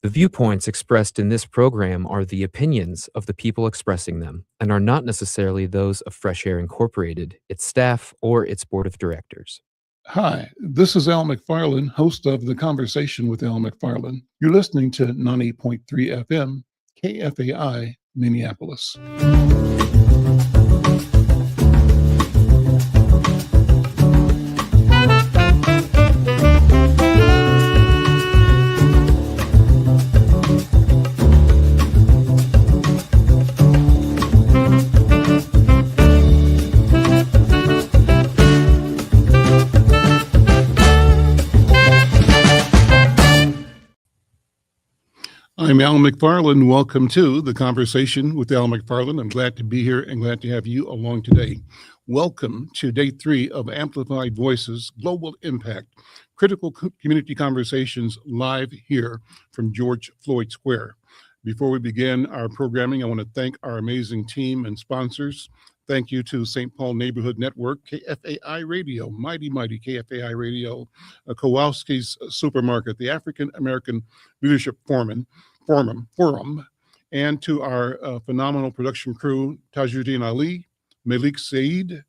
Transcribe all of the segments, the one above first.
The viewpoints expressed in this program are the opinions of the people expressing them and are not necessarily those of Fresh Air Incorporated, its staff, or its board of directors. Hi, this is Al McFarland, host of The Conversation with Al McFarland. You're listening to 98.3 FM, KFAI, Minneapolis. I'm Al McFarland. Welcome to The Conversation with Al McFarland. I'm glad to be here and glad to have you along today. Welcome to day 3 of Amplified Voices, Global Impact, Critical Community Conversations live here from George Floyd Square. Before we begin our programming, I want to thank our amazing team and sponsors. Thank you to St. Paul Neighborhood Network, KFAI Radio, mighty KFAI Radio, Kowalski's Supermarket, the African American Leadership Forum, and to our phenomenal production crew, Tajuddin Ali, Malik Saeed,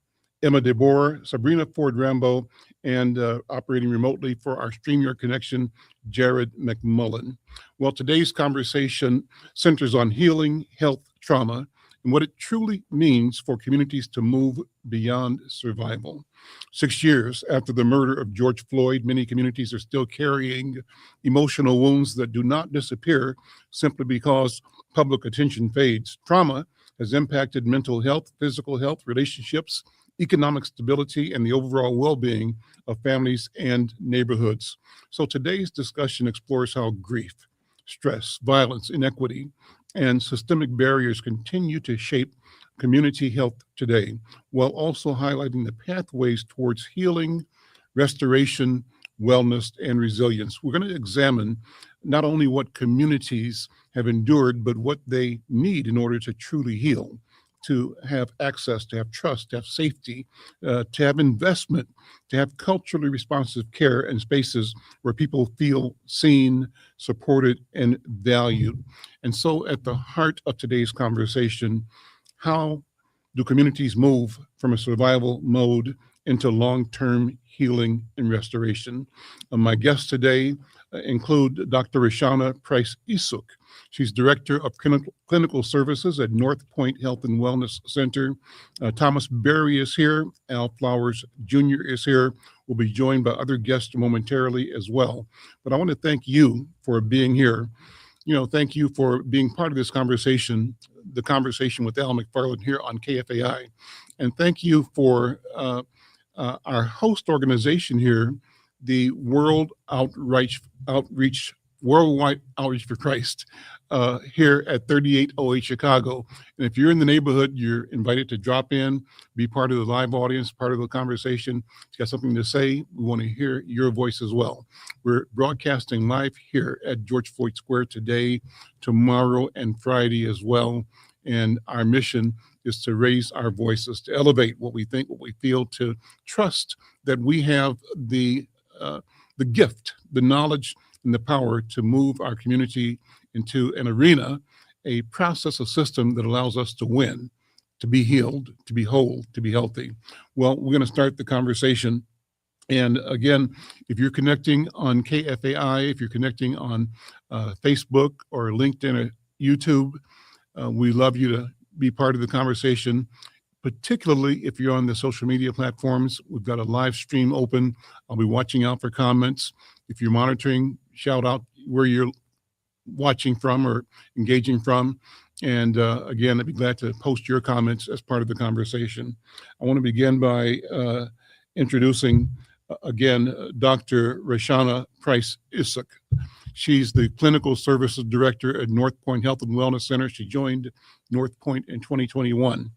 Emma DeBoer, Sabrina Ford Rambo, and operating remotely for our StreamYard connection, Jared McMullen. Well, today's conversation centers on healing, health, trauma, and what it truly means for communities to move beyond survival. 6 years after the murder of George Floyd, many communities are still carrying emotional wounds that do not disappear simply because public attention fades. Trauma has impacted mental health, physical health, relationships, economic stability, and the overall well-being of families and neighborhoods. So today's discussion explores how grief, stress, violence, inequity, and systemic barriers continue to shape community health today, while also highlighting the pathways towards healing, restoration, wellness, and resilience. We're going to examine not only what communities have endured, but what they need in order to truly heal, to have access, to have trust, to have safety, to have investment, to have culturally responsive care and spaces where people feel seen, supported, and valued. And so at the heart of today's conversation, how do communities move from a survival mode into long-term healing and restoration? My guests today include Dr. Rashana Price Isuk. She's Director of Clinical Services at North Point Health and Wellness Center. Thomas Berry is here. Al Flowers Jr. is here. We'll be joined by other guests momentarily as well. But I want to thank you for being here. Thank you for being part of this conversation, the conversation with Al McFarland here on KFAI. And thank you for our host organization here, the Worldwide Outreach for Christ, here at 3808 Chicago. And if you're in the neighborhood, you're invited to drop in, be part of the live audience, part of the conversation. If you got something to say, we want to hear your voice as well. We're broadcasting live here at George Floyd Square today, tomorrow, and Friday as well. And our mission is to raise our voices, to elevate what we think, what we feel, to trust that we have the gift, the knowledge, and the power to move our community into an arena, a process, a system that allows us to win, to be healed, to be whole, to be healthy. Well, we're going to start the conversation. And again, if you're connecting on KFAI, if you're connecting on Facebook or LinkedIn or YouTube, we love you to be part of the conversation, particularly if you're on the social media platforms. We've got a live stream open. I'll be watching out for comments. If you're monitoring, shout out where you're watching from or engaging from. And again, I'd be glad to post your comments as part of the conversation. I want to begin by introducing, again, Dr. Rashana Price Isuk. She's the Clinical Services Director at North Point Health and Wellness Center. She joined North Point in 2021.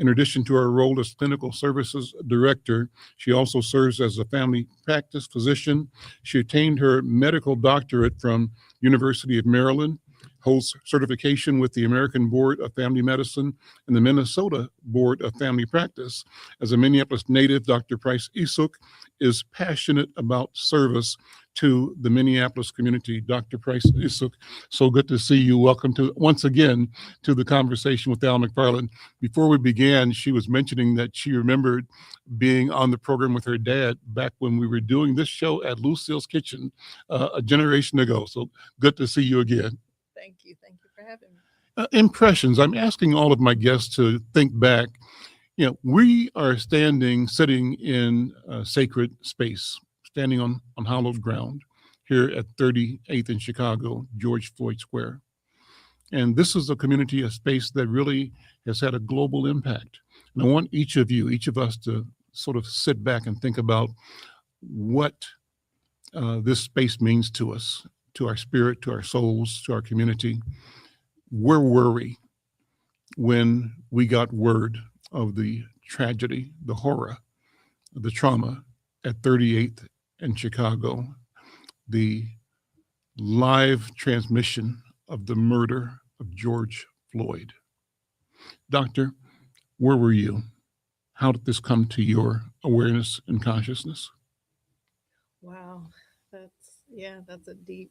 In addition to her role as Clinical Services Director, she also serves as a family practice physician. She attained her medical doctorate from University of Maryland, holds certification with the American Board of Family Medicine and the Minnesota Board of Family Practice. As a Minneapolis native, Dr. Price Isuk is passionate about service to the Minneapolis community. Dr. Price, it's so good to see you. Welcome to once again to the conversation with Al McFarland. Before we began, she was mentioning that she remembered being on the program with her dad back when we were doing this show at Lucille's Kitchen a generation ago. So good to see you again. Thank you. Thank you for having me. Impressions. I'm asking all of my guests to think back. We are sitting in a sacred space, standing on hallowed ground here at 38th in Chicago, George Floyd Square. And this is a community, a space that really has had a global impact. And I want each of us to sort of sit back and think about what this space means to us, to our spirit, to our souls, to our community. Where were we when we got word of the tragedy, the horror, the trauma at 38th and Chicago, the live transmission of the murder of George Floyd? Doctor, where were you? How did this come to your awareness and consciousness? Wow, that's a deep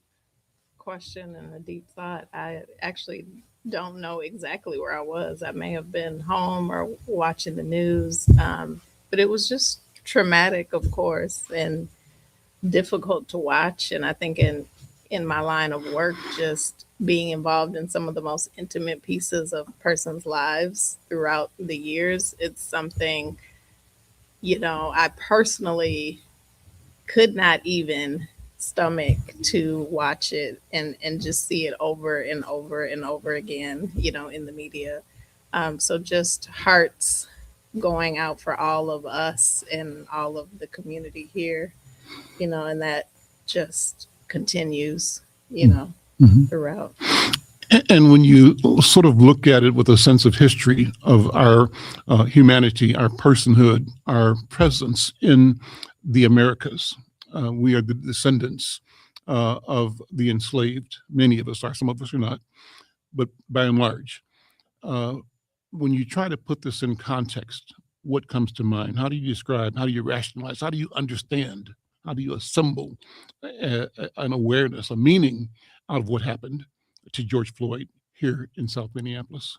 question and a deep thought. I actually don't know exactly where I was. I may have been home or watching the news, but it was just traumatic, of course, and difficult to watch. And I think in my line of work, just being involved in some of the most intimate pieces of persons' lives throughout the years, it's something, I personally could not even stomach to watch it and just see it over and over and over again, in the media. So just hearts going out for all of us and all of the community here, and that just continues, throughout. And when you sort of look at it with a sense of history of our humanity, our personhood, our presence in the Americas, we are the descendants of the enslaved. Many of us are, some of us are not, but by and large. When you try to put this in context, what comes to mind? How do you describe, how do you rationalize, how do you understand, how do you assemble an awareness, a meaning out of what happened to George Floyd here in South Minneapolis?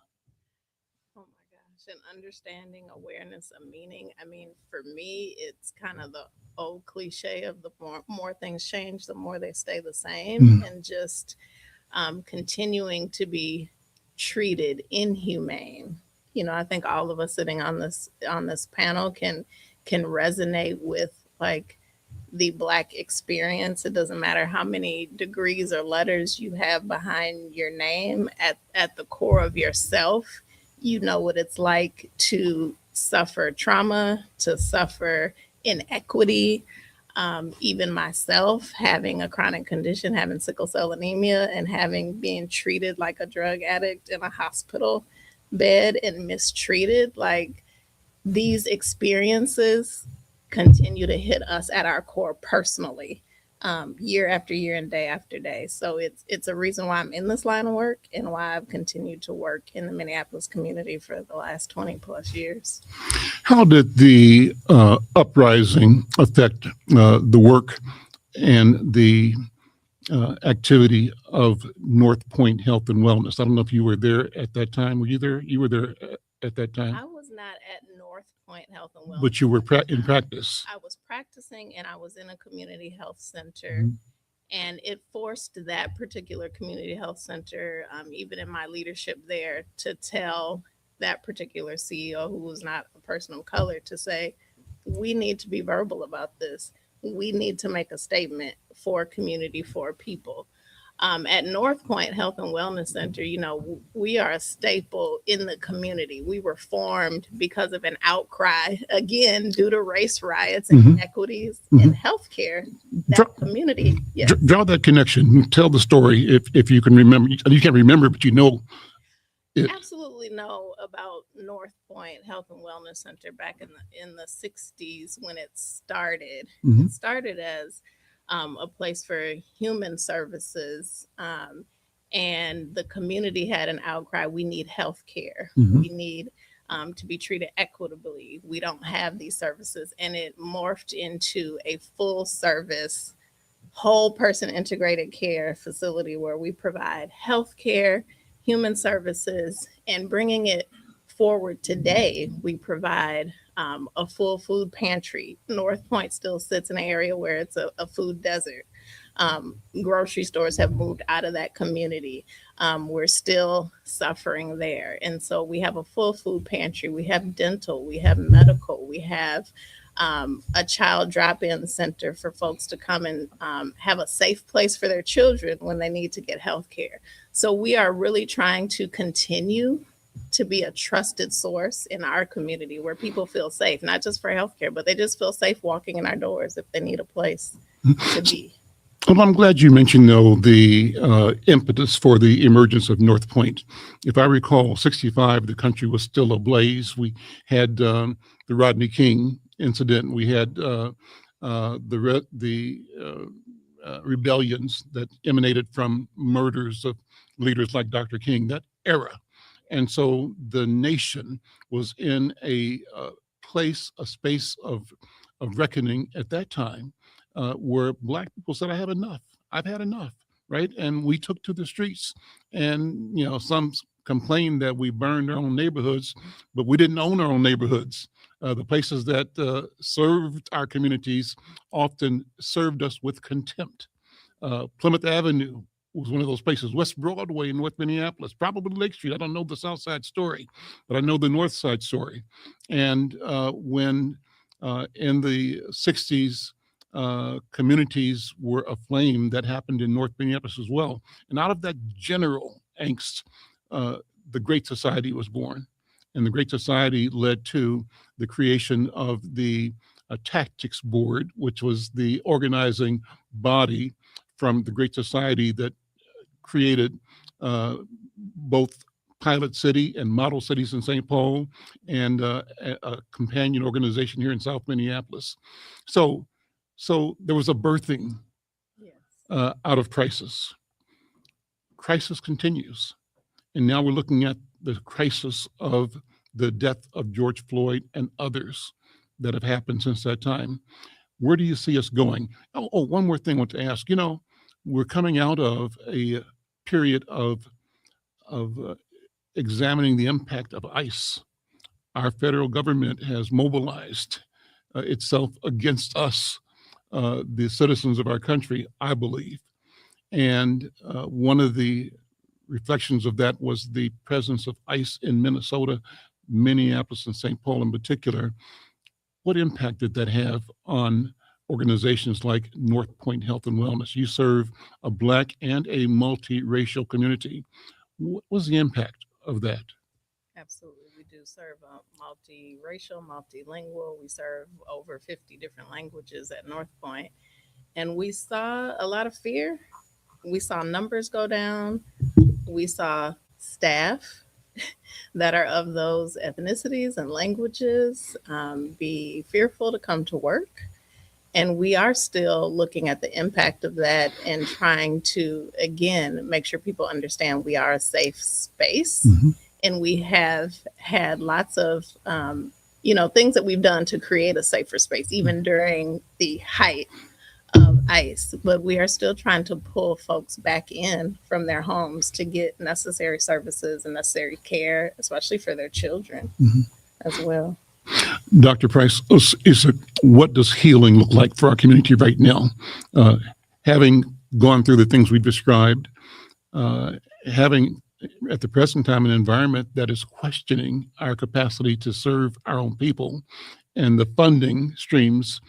Oh my gosh, and understanding, awareness, a meaning. I mean, for me, it's kind of the old cliche of the more things change, the more they stay the same, and just continuing to be treated inhumane. I think all of us sitting on this panel can resonate with like the Black experience. It doesn't matter how many degrees or letters you have behind your name. At the core of yourself, you know what it's like to suffer trauma, to suffer inequity. Even myself, having a chronic condition, having sickle cell anemia, and being treated like a drug addict in a hospital bed and mistreated, like these experiences continue to hit us at our core personally, year after year and day after day. So it's a reason why I'm in this line of work and why I've continued to work in the Minneapolis community for the last 20 plus years. How did the uprising affect the work and the activity of North Point Health and Wellness? I don't know if you were there at that time. Were you there? You were there at that time? I was not at North Point Health and Wellness. But you were in practice. I was practicing and I was in a community health center. And it forced that particular community health center, even in my leadership there, to tell that particular CEO, who was not a person of color, to say, we need to be verbal about this. We need to make a statement for community, for people. At North Point Health and Wellness Center, we are a staple in the community. We were formed because of an outcry, again, due to race riots and inequities in healthcare. That community, yes. Draw that connection. Tell the story if you can remember. You can't remember, but you know it. Absolutely know about North Point Health and Wellness Center back in the 60s when it started. It started as a place for human services, and the community had an outcry. We need health care. We need to be treated equitably. We don't have these services. And it morphed into a full service whole person integrated care facility where we provide health care, human services, and bringing it forward today, we provide a full food pantry. North Point still sits in an area where it's a food desert. Grocery stores have moved out of that community. We're still suffering there. And so we have a full food pantry, we have dental, we have medical, we have a child drop in center for folks to come and have a safe place for their children when they need to get health care. So we are really trying to continue to be a trusted source in our community where people feel safe, not just for healthcare, but they just feel safe walking in our doors if they need a place to be. Well, I'm glad you mentioned, though, the impetus for the emergence of North Point. If I recall, 65, the country was still ablaze. We had the Rodney King incident. We had the rebellions that emanated from murders of leaders like Dr. King, that era. And so the nation was in a space of reckoning at that time, where Black people said, I've had enough, right? And we took to the streets. And, some complained that we burned our own neighborhoods, but we didn't own our own neighborhoods. The places that served our communities often served us with contempt. Plymouth Avenue was one of those places. West Broadway in North Minneapolis, probably Lake Street. I don't know the South Side story, but I know the North Side story. And when in the 60s, communities were aflame, that happened in North Minneapolis as well. And out of that general angst, the Great Society was born. And the Great Society led to the creation of the Tactics Board, which was the organizing body from the Great Society that created both pilot city and model cities in St. Paul, and a companion organization here in South Minneapolis. So there was a birthing out of crisis. Crisis continues. And now we're looking at the crisis of the death of George Floyd and others that have happened since that time. Where do you see us going? Oh, one more thing I want to ask. We're coming out of a period of examining the impact of ICE. Our federal government has mobilized itself against us, the citizens of our country, I believe. And one of the reflections of that was the presence of ICE in Minnesota, Minneapolis, and St. Paul in particular. What impact did that have on organizations like North Point Health and Wellness? You serve a Black and a multiracial community. What was the impact of that? Absolutely. We do serve multiracial, multilingual. We serve over 50 different languages at North Point. And we saw a lot of fear. We saw numbers go down. We saw staff that are of those ethnicities and languages be fearful to come to work. And we are still looking at the impact of that and trying to, again, make sure people understand we are a safe space. Mm-hmm. And we have had lots of, things that we've done to create a safer space, even during the height of ICE. But we are still trying to pull folks back in from their homes to get necessary services and necessary care, especially for their children as well. Dr. Price, what does healing look like for our community right now? Having gone through the things we described, having at the present time an environment that is questioning our capacity to serve our own people, and the funding streams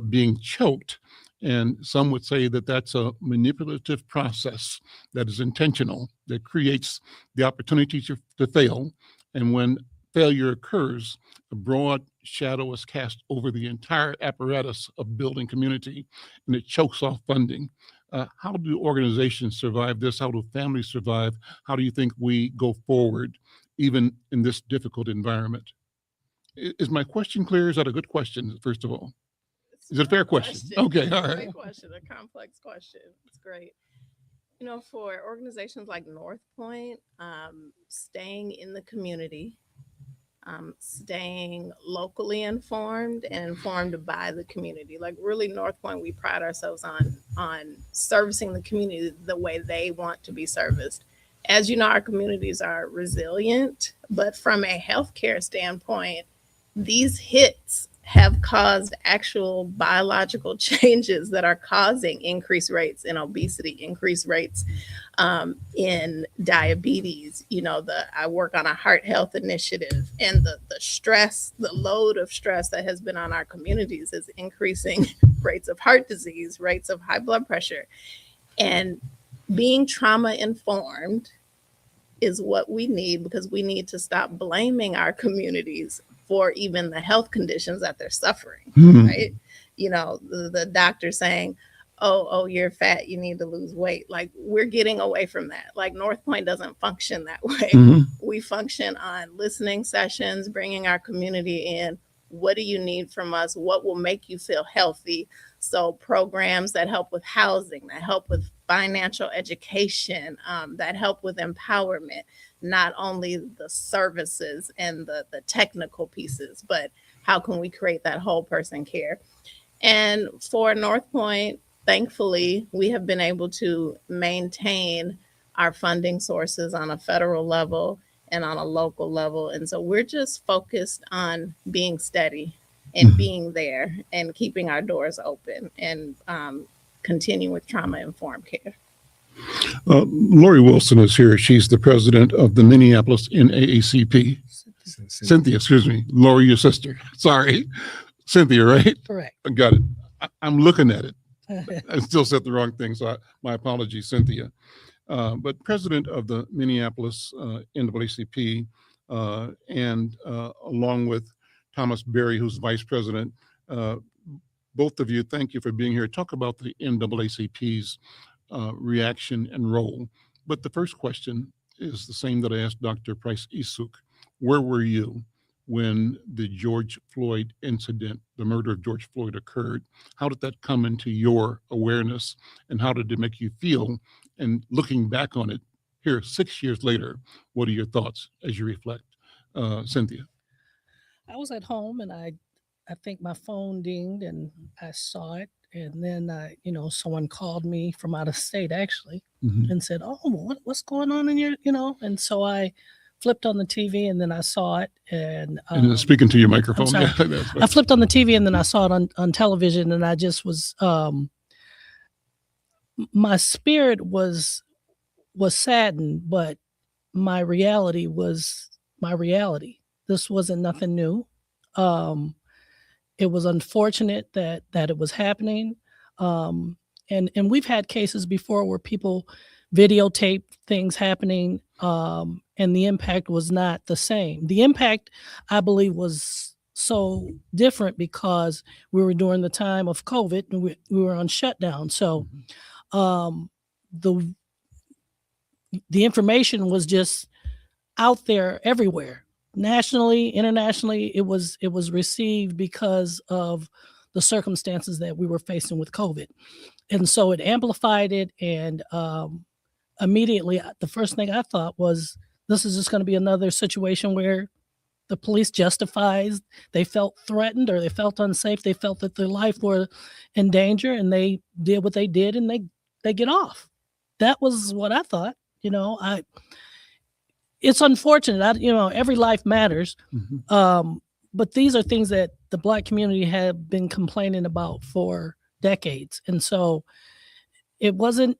being choked. And some would say that that's a manipulative process that is intentional, that creates the opportunity to fail. And when failure occurs, a broad shadow is cast over the entire apparatus of building community, and it chokes off funding. How do organizations survive this? How do families survive? How do you think we go forward, even in this difficult environment? Is my question clear? Is that a good question, first of all? Is it a fair question? Okay, all right. Great question, a complex question. It's great. For organizations like North Point, staying in the community, staying locally informed and informed by the community. Like really, North Point, we pride ourselves on servicing the community the way they want to be serviced. As you know, our communities are resilient, but from a healthcare standpoint, these hits have caused actual biological changes that are causing increased rates in obesity, increased rates in diabetes. You know, I work on a heart health initiative, and the stress, the load of stress that has been on our communities is increasing rates of heart disease, rates of high blood pressure. And being trauma informed is what we need, because we need to stop blaming our communities for even the health conditions that they're suffering, right? You know, the doctor saying, oh, you're fat, you need to lose weight. Like, we're getting away from that. Like, North Point doesn't function that way. We function on listening sessions, bringing our community in. What do you need from us? What will make you feel healthy? So programs that help with housing, that help with financial education, that help with empowerment, not only the services and the technical pieces, but how can we create that whole person care? And for North Point, thankfully, we have been able to maintain our funding sources on a federal level and on a local level. And so we're just focused on being steady and being there and keeping our doors open and continue with trauma-informed care. Lori Wilson is here. She's the president of the Minneapolis NAACP. Cynthia, excuse me. Lori, your sister. Sorry. Cynthia, right? Correct. I got it. I'm looking at it. I still said the wrong thing, so my apologies, Cynthia. But president of the Minneapolis NAACP, and along with Thomas Berry, who's vice president, both of you, thank you for being here. Talk about the NAACP's reaction and role. But the first question is the same that I asked Dr. Price Issouk. Where were you when the George Floyd incident, the murder of George Floyd, occurred? How did that come into your awareness, and how did it make you feel? And looking back on it here 6 years later, what are your thoughts as you reflect? Cynthia. I was at home, and I think my phone dinged, and I saw it. And then, someone called me from out of state, actually, and said, oh, what's going on in your, and so I flipped on the TV, and then I saw it. And speaking to your microphone. Yeah, I flipped on the TV, and then I saw it on television, and I just was, my spirit was saddened, but my reality was my reality. This wasn't nothing new. It was unfortunate that it was happening. And we've had cases before where people videotape things happening, and the impact was not the same. The impact, I believe, was so different because we were during the time of COVID, and we were on shutdown. So the information was just out there everywhere. Nationally, internationally, it was received because of the circumstances that we were facing with COVID. And so it amplified it. And immediately, the first thing I thought was, this is just going to be another situation where the police justifies, they felt threatened or they felt unsafe. They felt that their life were in danger, and they did what they did, and they get off. That was what I thought. It's unfortunate. Every life matters. But these are things that the Black community have been complaining about for decades. And so it wasn't,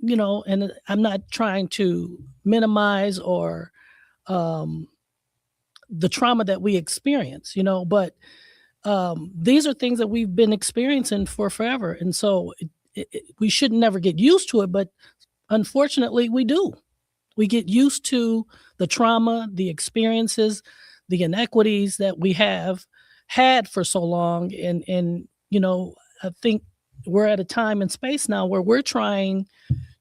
and I'm not trying to minimize or the trauma that we experience, but these are things that we've been experiencing for forever. And so we should never get used to it, but unfortunately we do. We get used to the trauma, the experiences, the inequities that we have had for so long. And I think we're at a time and space now where we're trying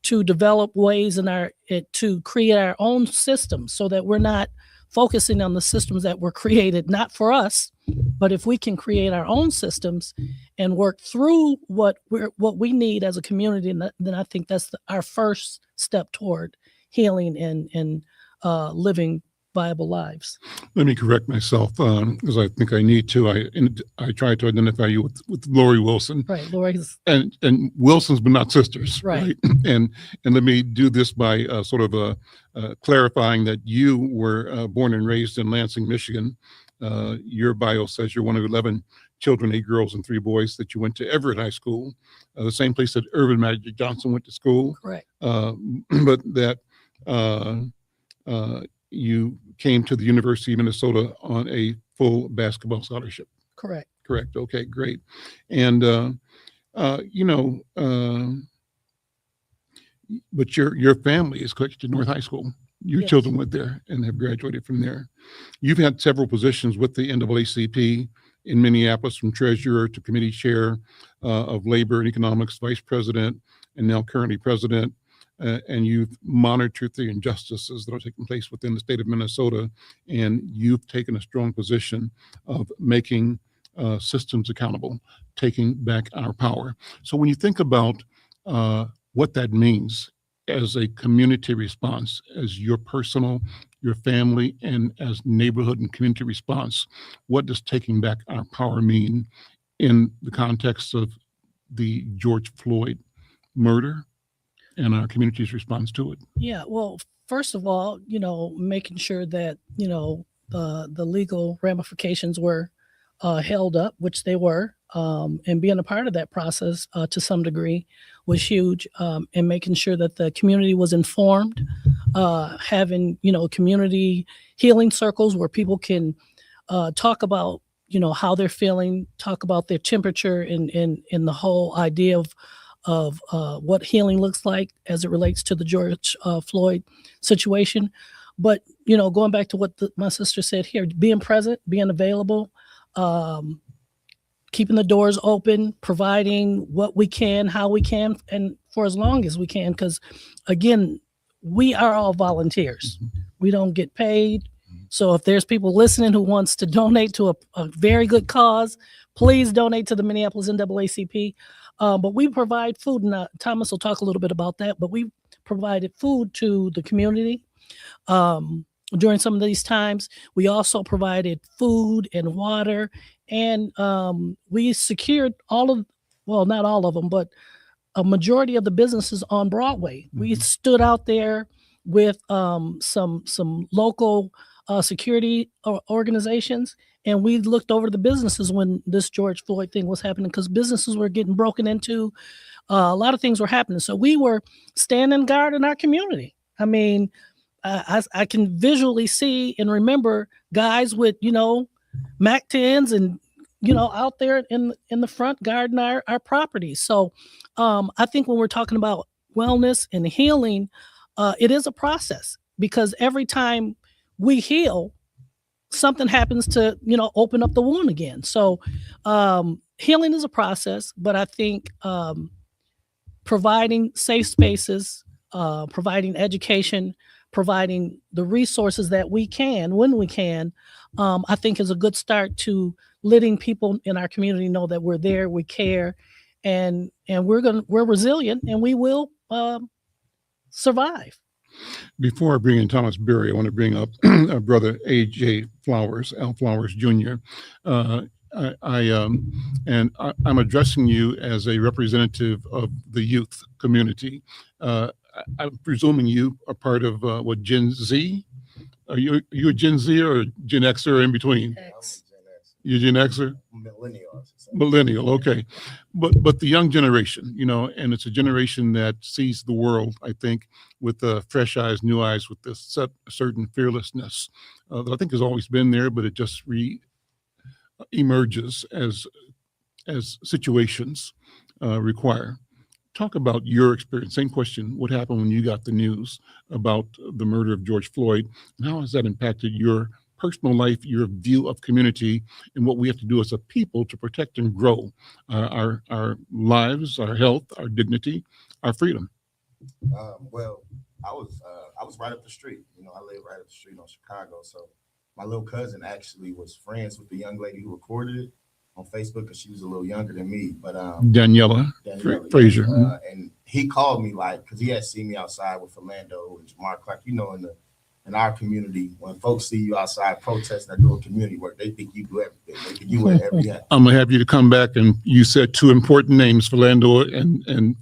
to develop ways to create our own systems, so that we're not focusing on the systems that were created not for us, but if we can create our own systems and work through what we need as a community, then I think that's our first step toward healing and living viable lives. Let me correct myself because I think I need to. I tried to identify you with Lori Wilson, Right, Lori's and Wilsons, but not sisters, Right. And let me do this by sort of clarifying that you were born and raised in Lansing, Michigan. Your bio says you're one of 11 children, 8 girls and 3 boys, that you went to Everett High School, the same place that Irvin Magic Johnson went to school. correct. But that you came to the University of Minnesota on a full basketball scholarship. Correct. Correct. Okay, great. And but your family is connected to North High School. Your Yes. children went there and have graduated from there. You've had several positions with the NAACP in Minneapolis, from treasurer to committee chair of labor and economics, vice president, and now currently president. And you've monitored the injustices that are taking place within the state of Minnesota, and you've taken a strong position of making systems accountable, taking back our power. So when you think about what that means as a community response, as your personal, your family, and as neighborhood and community response, what does taking back our power mean in the context of the George Floyd murder and our community's response to it? Yeah, well, first of all, making sure that, the legal ramifications were held up, which they were, and being a part of that process to some degree was huge, and making sure that the community was informed, having, community healing circles where people can talk about, how they're feeling, talk about their temperature, and the whole idea of what healing looks like as it relates to the George Floyd situation. But, going back to what my sister said here, being present, being available, keeping the doors open, providing what we can, how we can, and for as long as we can, because again, we are all volunteers. We don't get paid. So if there's people listening who wants to donate to a very good cause, please donate to the Minneapolis NAACP. But we provide food, and Thomas will talk a little bit about that, but we provided food to the community during some of these times. We also provided food and water, and we secured not all of them, but a majority of the businesses on Broadway. We stood out there with some local security organizations, and we looked over the businesses when this George Floyd thing was happening, because businesses were getting broken into. A lot of things were happening. So we were standing guard in our community. I mean, I can visually see and remember guys with, MAC 10s and, out there in the front guarding our properties. So I think when we're talking about wellness and healing, it is a process, because every time we heal, something happens to, open up the wound again. So healing is a process, but I think providing safe spaces, providing education, providing the resources that we can, when we can, I think is a good start to letting people in our community know that we're there, we care, and we're resilient, and we will survive. Before I bring in Thomas Berry, I want to bring up brother A.J. Flowers, Al Flowers Jr. I'm addressing you as a representative of the youth community. I'm presuming you are part of Gen Z? Are you a Gen Z or Gen Xer or in between? X. You're Gen Xer? Millennial, okay. But the young generation, and it's a generation that sees the world, I think, with fresh eyes, new eyes, with this certain fearlessness that I think has always been there, but it just emerges as situations require. Talk about your experience. Same question. What happened when you got the news about the murder of George Floyd, and how has that impacted your personal life, your view of community, and what we have to do as a people to protect and grow our lives, our health, our dignity, our freedom? Well, I was right up the street. I live right up the street on Chicago. So my little cousin actually was friends with the young lady who recorded it on Facebook, because she was a little younger than me. But Daniela Frazier. And he called me, because he had seen me outside with Orlando and Jamar Clark, in the in our community, when folks see you outside protesting or doing community work, they think you do everything. They think you wear every hat. I'm gonna have you to come back, and you said two important names, Philando and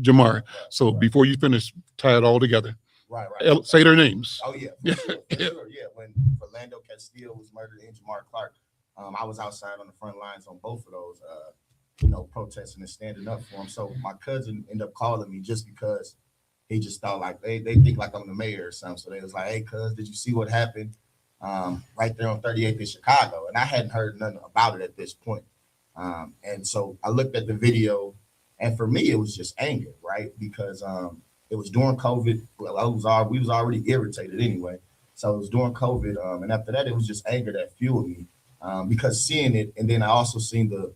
Jamar. So before you finish, tie it all together. Right. Say their names. Oh yeah, for sure. Yeah, when Philando Castile was murdered and Jamar Clark, I was outside on the front lines on both of those, protesting and standing up for him. So my cousin ended up calling me just because he just thought like they think like I'm the mayor or something. So they was like, "Hey, cuz, did you see what happened right there on 38th in Chicago?" And I hadn't heard nothing about it at this point. And so I looked at the video, and for me, it was just anger, right? Because it was during COVID. Well, we was already irritated anyway. So it was during COVID. And after that, it was just anger that fueled me because seeing it. And then I also seen the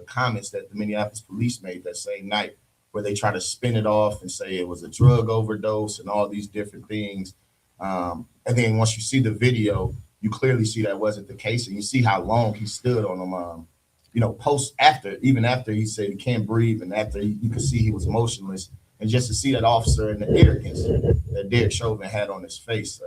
comments that the Minneapolis police made that same night, where they try to spin it off and say it was a drug overdose and all these different things. And then once you see the video, you clearly see that wasn't the case. And you see how long he stood on them, even after he said he can't breathe, and after you could see he was motionless. And just to see that officer and the arrogance that Derek Chauvin had on his face,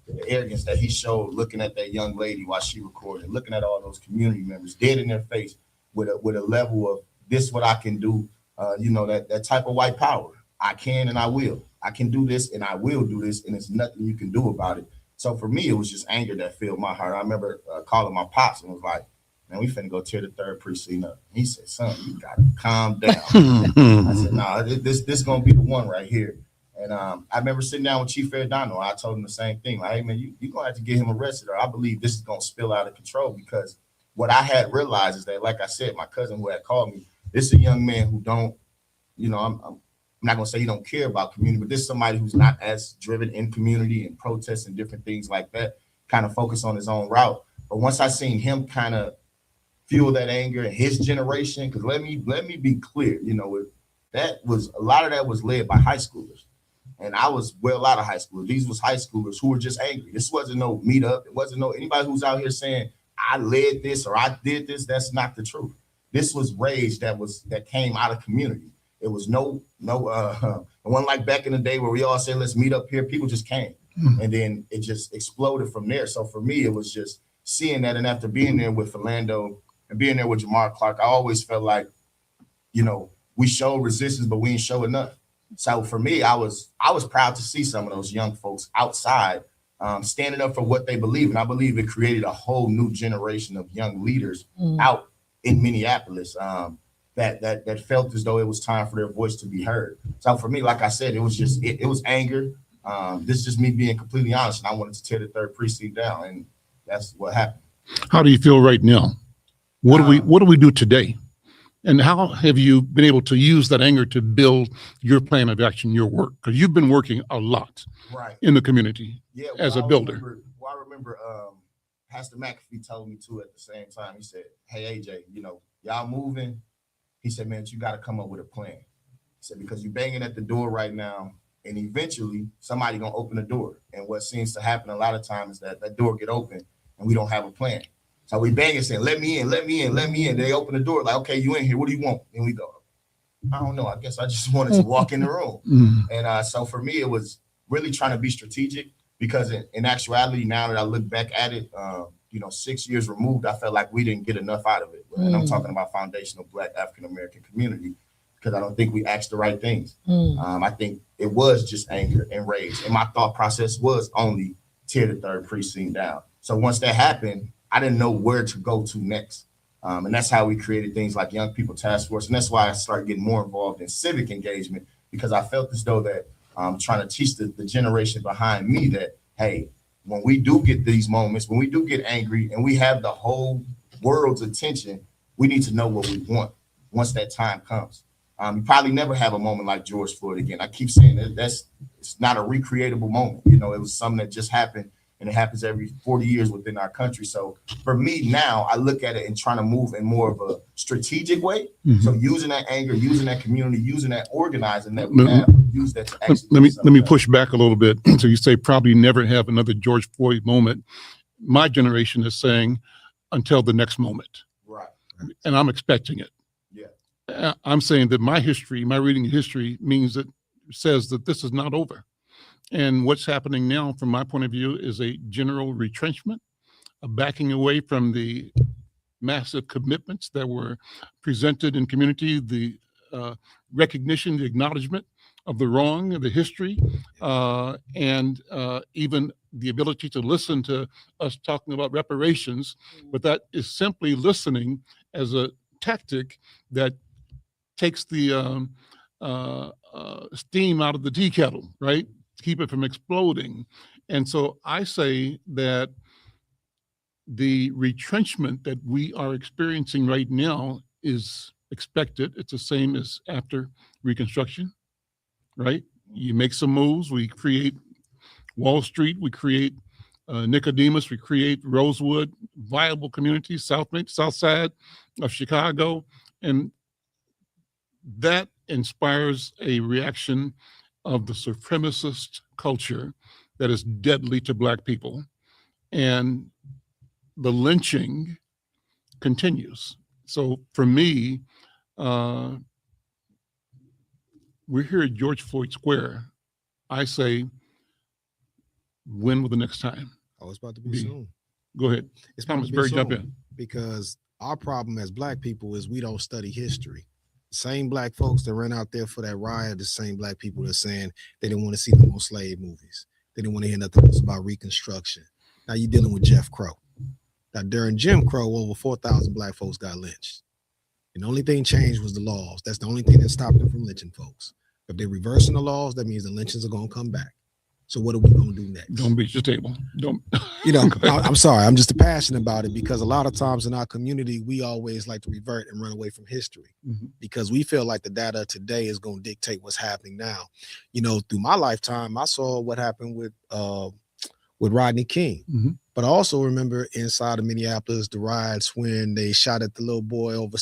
the arrogance that he showed looking at that young lady while she recorded, looking at all those community members dead in their face with a level of this what I can do. That type of white power. I can and I will. I can do this and I will do this, and there's nothing you can do about it. So for me, it was just anger that filled my heart. I remember calling my pops and was like, "Man, we finna go tear the 3rd precinct up." He said, "Son, you gotta calm down." I said, "Nah, this gonna be the one right here." And I remember sitting down with Chief Ferrandino. I told him the same thing. Like, "Hey man, you gonna have to get him arrested, or I believe this is gonna spill out of control." Because what I had realized is that, like I said, my cousin who had called me, this is a young man who don't, I'm not gonna say he don't care about community, but this is somebody who's not as driven in community and protests and different things like that, kind of focus on his own route. But once I seen him kind of fuel that anger in his generation, because let me be clear, that was a lot of that was led by high schoolers. And I was well out of high school. These was high schoolers who were just angry. This wasn't no meetup. It wasn't anybody who's out here saying I led this or I did this. That's not the truth. This was rage that came out of community. It was no it wasn't like back in the day where we all said, let's meet up here. People just came. And then it just exploded from there. So for me, it was just seeing that. And after being there with Philando and being there with Jamar Clark, I always felt like, we showed resistance, but we didn't show enough. So for me, I was proud to see some of those young folks outside standing up for what they believe. And I believe it created a whole new generation of young leaders out in Minneapolis that felt as though it was time for their voice to be heard. So for me, like I said, it was just it was anger. This is just me being completely honest, and I wanted to tear the 3rd precinct down, and that's what happened. How do you feel right now? What do we do today? And how have you been able to use that anger to build your plan of action, your work? Because you've been working a lot in the community as a builder. I remember Pastor McAfee told me too at the same time. He said, "Hey, AJ, y'all moving." He said, "Man, you got to come up with a plan." He said, "Because you're banging at the door right now, and eventually somebody gonna open the door. And what seems to happen a lot of times is that door get open and we don't have a plan. So we bang and saying, let me in, let me in, let me in. They open the door like, okay, you in here. What do you want?" And we go, "I don't know. I guess I just wanted to walk in the room." And so for me, it was really trying to be strategic, because in actuality, now that I look back at it, 6 years removed, I felt like we didn't get enough out of it. And I'm talking about foundational Black African-American community, because I don't think we asked the right things. I think it was just anger and rage. And my thought process was only tear the 3rd precinct down. So once that happened, I didn't know where to go to next. And that's how we created things like Young People Task Force. And that's why I started getting more involved in civic engagement, because I felt as though that I'm trying to teach the generation behind me that, hey, when we do get these moments, when we do get angry and we have the whole world's attention, we need to know what we want once that time comes. You probably never have a moment like George Floyd again. I keep saying it's not a recreatable moment. It was something that just happened, and it happens every 40 years within our country. So for me now, I look at it and trying to move in more of a strategic way. So using that anger, using that community, using that organizing that we have, use that to actually let me push back a little bit. So you say probably never have another George Floyd moment. My generation is saying until the next moment. Right. And I'm expecting it. I'm saying that my reading of history says that this is not over. And what's happening now, from my point of view, is a general retrenchment, a backing away from the massive commitments that were presented in community, the recognition, the acknowledgement of the wrong, of the history, and even the ability to listen to us talking about reparations. But that is simply listening as a tactic that takes the steam out of the tea kettle, right? Keep it from exploding. And so I say that the retrenchment that we are experiencing right now is expected. It's the same as after Reconstruction, right? You make some moves, we create Wall Street, we create Nicodemus, we create Rosewood, viable communities, South Side of Chicago, and that inspires a reaction of the supremacist culture that is deadly to Black people. And the lynching continues. So for me, we're here at George Floyd Square. I say, when will the next time? Oh, it's about to be soon. Go ahead. It's about Thomas to be Berry, soon jump in. because our problem as Black people is we don't study history. Same Black folks that ran out there for that riot, the same Black people that are saying they didn't want to see no more slave movies. They didn't want to hear nothing else about Reconstruction. Now you're dealing with Jeff Crow. Now during Jim Crow, over 4,000 Black folks got lynched. And the only thing changed was the laws. That's the only thing that stopped them from lynching folks. If they're reversing the laws, that means the lynchings are going to come back. So what are we going to do next? Don't beat your table. Don't. I'm sorry. I'm just passionate about it because a lot of times in our community, we always like to revert and run away from history because we feel like the data today is going to dictate what's happening now. Through my lifetime, I saw what happened with Rodney King. But I also remember inside of Minneapolis, the riots when they shot at the little boy over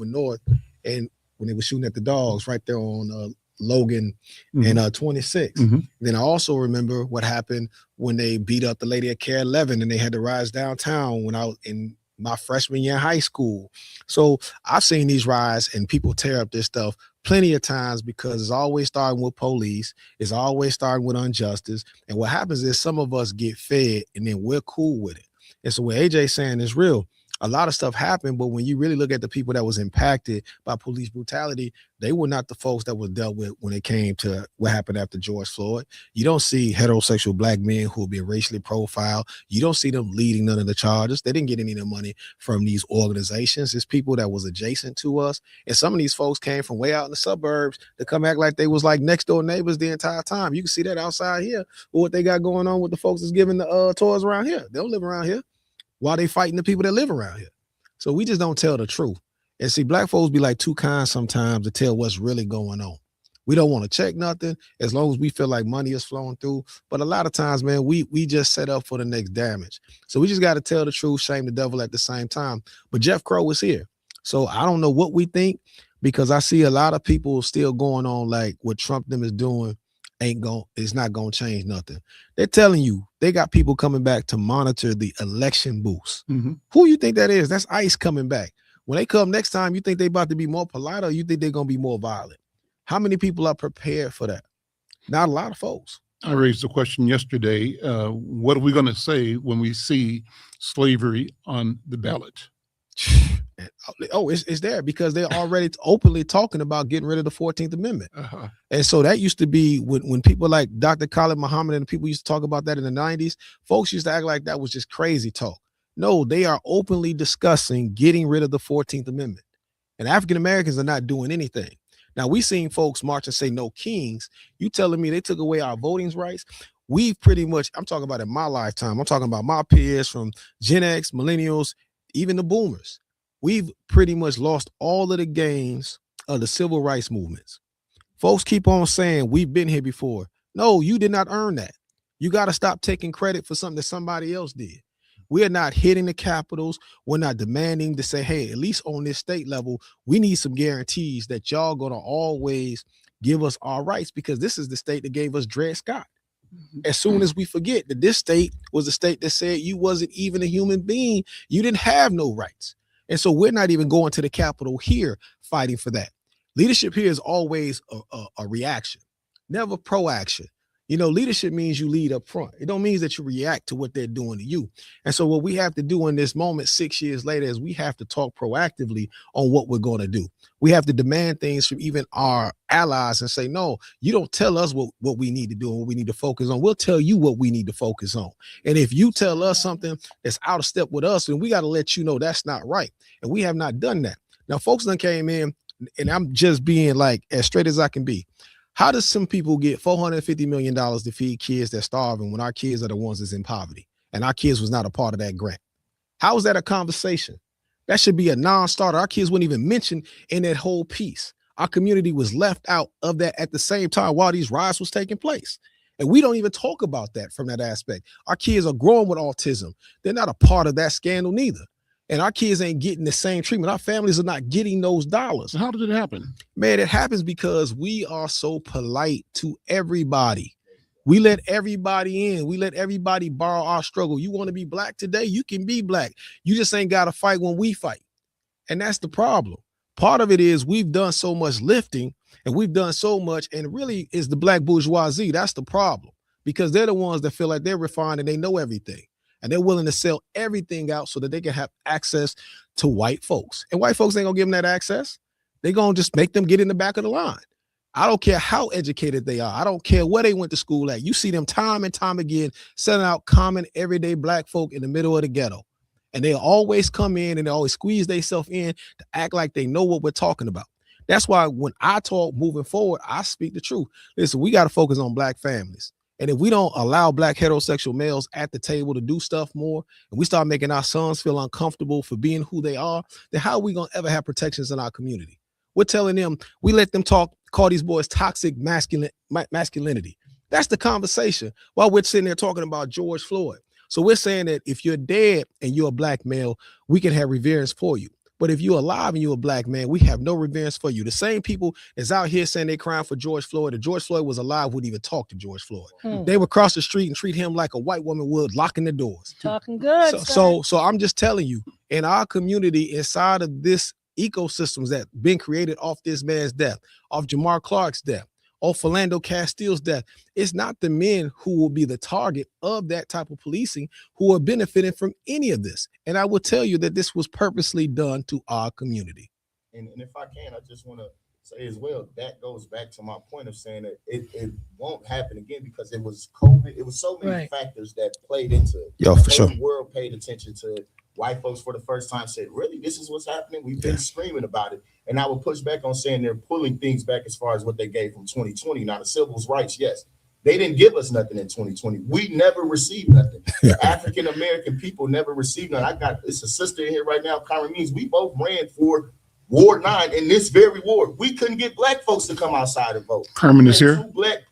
north, and when they were shooting at the dogs right there on Logan and 26. Then I also remember what happened when they beat up the lady at Care 11 and they had to rise downtown when I was in my freshman year in high school. So I've seen these riots and people tear up this stuff plenty of times because it's always starting with police. It's always starting with injustice. And what happens is some of us get fed and then we're cool with it. And so what AJ's saying is real. A lot of stuff happened, but when you really look at the people that was impacted by police brutality, they were not the folks that were dealt with when it came to what happened after George Floyd. You don't see heterosexual Black men who have been racially profiled. You don't see them leading none of the charges. They didn't get any of the money from these organizations. It's people that was adjacent to us. And some of these folks came from way out in the suburbs to come act like they was like next door neighbors the entire time. You can see that outside here, or what they got going on with the folks that's giving the tours around here. They don't live around here. While they fighting the people that live around here. So we just don't tell the truth. And see, Black folks be like too kind sometimes to tell what's really going on. We don't want to check nothing as long as we feel like money is flowing through. But a lot of times, man, we just set up for the next damage. So we just got to tell the truth, shame the devil at the same time. But Jeff Crow is here. So I don't know what we think because I see a lot of people still going on like what Trump them is doing it's not gonna change nothing. They're telling you they got people coming back to monitor the election booths. Who you think that is? That's ICE coming back. When they come next time, you think they about to be more polite or you think they're gonna be more violent? How many people are prepared for that? Not a lot of folks. I raised the question yesterday. What are we going to say when we see slavery on the ballot? Oh, it's there because they're already openly talking about getting rid of the 14th Amendment. And so that used to be when people like Dr. Khalid Muhammad and people used to talk about that in the 90s, folks used to act like that was just crazy talk. No, they are openly discussing getting rid of the 14th Amendment. And African Americans are not doing anything. Now, we seen folks march and say no kings. You telling me they took away our voting rights? We've pretty much, I'm talking about in my lifetime, I'm talking about my peers from Gen X, millennials, even the boomers. We've pretty much lost all of the gains of the civil rights movements. Folks keep on saying we've been here before. No, you did not earn that. You got to stop taking credit for something that somebody else did. We're not hitting the capitals. We're not demanding to say, hey, at least on this state level, we need some guarantees that y'all going to always give us our rights because this is the state that gave us Dred Scott. As soon as we forget that this state was a state that said you wasn't even a human being, you didn't have no rights. And so we're not even going to the Capitol here fighting for that. Leadership here is always a reaction, never proaction. Leadership means you lead up front. It don't mean that you react to what they're doing to you. And so what we have to do in this moment 6 years later is we have to talk proactively on what we're going to do. We have to demand things from even our allies and say, no, you don't tell us what we need to do and what we need to focus on. We'll tell you what we need to focus on. And if you tell us something that's out of step with us, then we got to let you know that's not right. And we have not done that. Now, folks done came in, and I'm just being like as straight as I can be. How does some people get $450 million to feed kids that's starving when our kids are the ones that's in poverty and our kids was not a part of that grant? How is that a conversation? That should be a non-starter. Our kids weren't even mentioned in that whole piece. Our community was left out of that at the same time while these riots was taking place. And we don't even talk about that from that aspect. Our kids are growing with autism. They're not a part of that scandal neither. And our kids ain't getting the same treatment. Our families are not getting those dollars. How did it happen? Man, it happens because we are so polite to everybody. We let everybody in. We let everybody borrow our struggle. You want to be black today? You can be black. You just ain't got to fight when we fight. And that's the problem. Part of it is we've done so much lifting and we've done so much, and really is the black bourgeoisie. That's the problem, because they're the ones that feel like they're refined and they know everything. And they're willing to sell everything out so that they can have access to white folks. And white folks ain't gonna give them that access. They're gonna just make them get in the back of the line. I don't care how educated they are. I don't care where they went to school at. You see them time and time again selling out common everyday black folk in the middle of the ghetto. And they always come in and they always squeeze themselves in to act like they know what we're talking about. That's why when I talk moving forward, I speak the truth. Listen, we got to focus on black families. And if we don't allow black heterosexual males at the table to do stuff more, and we start making our sons feel uncomfortable for being who they are, then how are we going to ever have protections in our community? We're telling them, we let them call these boys toxic masculinity. That's the conversation while we're sitting there talking about George Floyd. So we're saying that if you're dead and you're a black male, we can have reverence for you. But if you're alive and you're a black man, we have no reverence for you. The same people that's out here saying they crying for George Floyd, if George Floyd was alive, wouldn't even talk to George Floyd. They would cross the street and treat him like a white woman would, locking the doors. Talking good. So I'm just telling you, in our community, inside of this ecosystems that been created off this man's death, off Jamar Clark's death, off Philando Castile's death, it's not the men who will be the target of that type of policing who are benefiting from any of this. And I will tell you that this was purposely done to our community. And if I can, I just want to say as well, that goes back to my point of saying that it won't happen again because it was COVID. It was so many factors that played into it. The world paid attention to it. White folks for the first time said, really, this is what's happening? We've been screaming about it. And I would push back on saying they're pulling things back as far as what they gave from 2020. Now, the civil rights, yes, they didn't give us nothing in 2020. We never received nothing. African-American people never received nothing. It's a sister in here right now, Kyron Means. We both ran for Ward 9 in this very ward. We couldn't get black folks to come outside and vote. Carmen is here. Black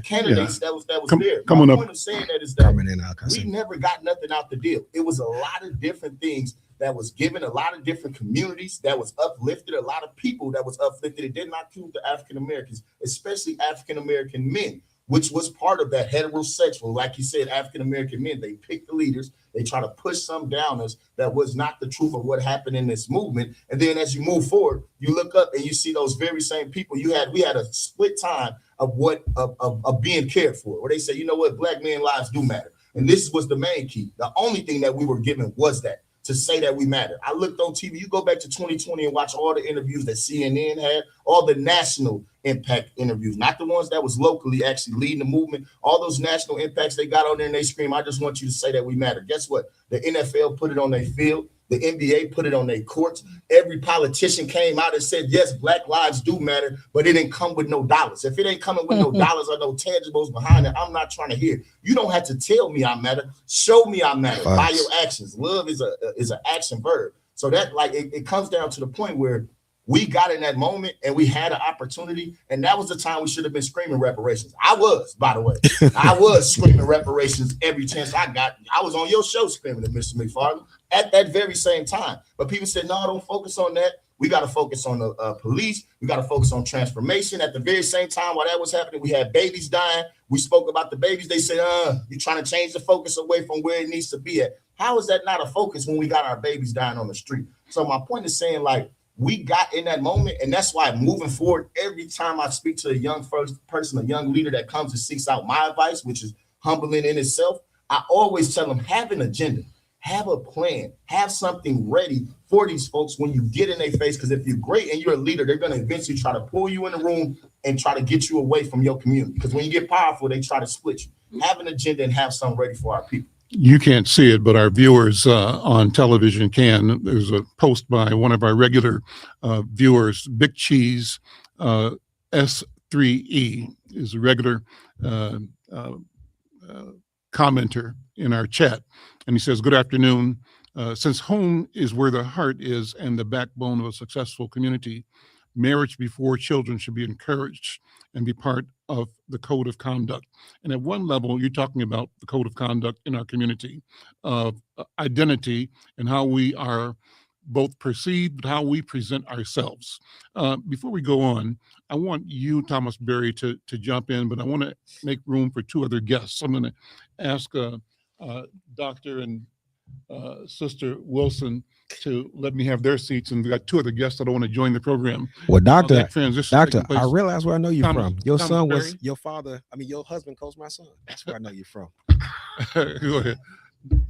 candidates that was there. Come on My up. point of saying that is that we never got nothing out the deal. It was a lot of different things that was given, a lot of different communities that was uplifted, a lot of people that was uplifted. It did not include the African Americans, especially African American men, which was part of that heterosexual, like you said, African American men. They pick the leaders. They try to push some down us that was not the truth of what happened in this movement. And then as you move forward, you look up and you see those very same people. We had a split time of being cared for, where they say, you know what, black men lives do matter. And this was the main key. The only thing that we were given was that, to say that we matter. I looked on TV, you go back to 2020 and watch all the interviews that CNN had, all the national impact interviews, not the ones that was locally actually leading the movement. All those national impacts they got on there and they scream, I just want you to say that we matter. Guess what? The NFL put it on their field. The NBA put it on their courts. Every politician came out and said, yes, black lives do matter, but it didn't come with no dollars. If it ain't coming with no dollars or no tangibles behind it, I'm not trying to hear. You don't have to tell me I matter. Show me I matter by your actions. Love is an action verb. So that it comes down to the point where we got in that moment and we had an opportunity, and that was the time we should have been screaming reparations. I was, by the way. I was screaming reparations every chance I got. I was on your show screaming at Mr. McFarland at that very same time. But people said, no, don't focus on that. We got to focus on the police. We got to focus on transformation. At the very same time while that was happening, we had babies dying. We spoke about the babies. They said, you're trying to change the focus away from where it needs to be at. How is that not a focus when we got our babies dying on the street? So my point is saying, we got in that moment. And that's why moving forward, every time I speak to a young person, a young leader that comes and seeks out my advice, which is humbling in itself, I always tell them, have an agenda, have a plan, have something ready for these folks when you get in their face. Because if you're great and you're a leader, they're going to eventually try to pull you in the room and try to get you away from your community. Because when you get powerful, they try to split you. Have an agenda and have something ready for our people. You can't see it, but our viewers on television can. There's a post by one of our regular viewers, Big Cheese S3E, is a regular commenter in our chat. And he says, good afternoon. Since home is where the heart is and the backbone of a successful community, marriage before children should be encouraged and be part of the code of conduct. And at one level, you're talking about the code of conduct in our community of identity and how we are both perceived, but how we present ourselves. Before we go on, I want you, Thomas Berry, to jump in, but I want to make room for two other guests. I'm going to ask Dr. and Sister Wilson to let me have their seats, and we got two other guests that I want to join the program. Well, Doctor, Doctor, I realize where I know you from. Your Thomas son was Berry? your father. I mean, your husband coached my son. That's where I know you from. Go ahead.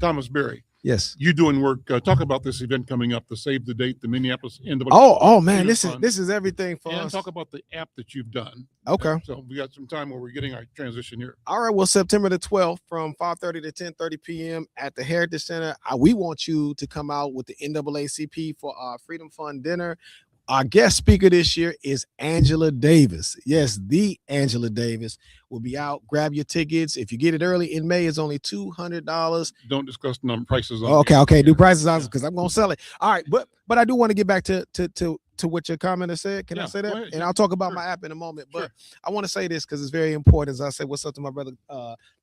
Thomas Berry, Yes. you doing work. Talk about this event coming up, the Save the Date, the Minneapolis NAACP. Oh man, Freedom this Fund. is everything for And us. talk about the app that you've done. Okay. So we got some time where we're getting our transition here. All right. Well, September the 12th from 5:30 to 10:30 p.m. at the Heritage Center. We want you to come out with the NAACP for our Freedom Fund dinner. Our guest speaker this year is Angela Davis. Yes, the Angela Davis will be out. Grab your tickets. If you get it early in May, it's only $200. Don't discuss prices. On Okay. Do prices on because I'm gonna sell it. All right, but I do want to get back to what your commenter said. Can I Yeah, say go that? ahead. And I'll talk about Sure. my app in a moment. But Sure. I want to say this because it's very important. As I say, what's up to my brother,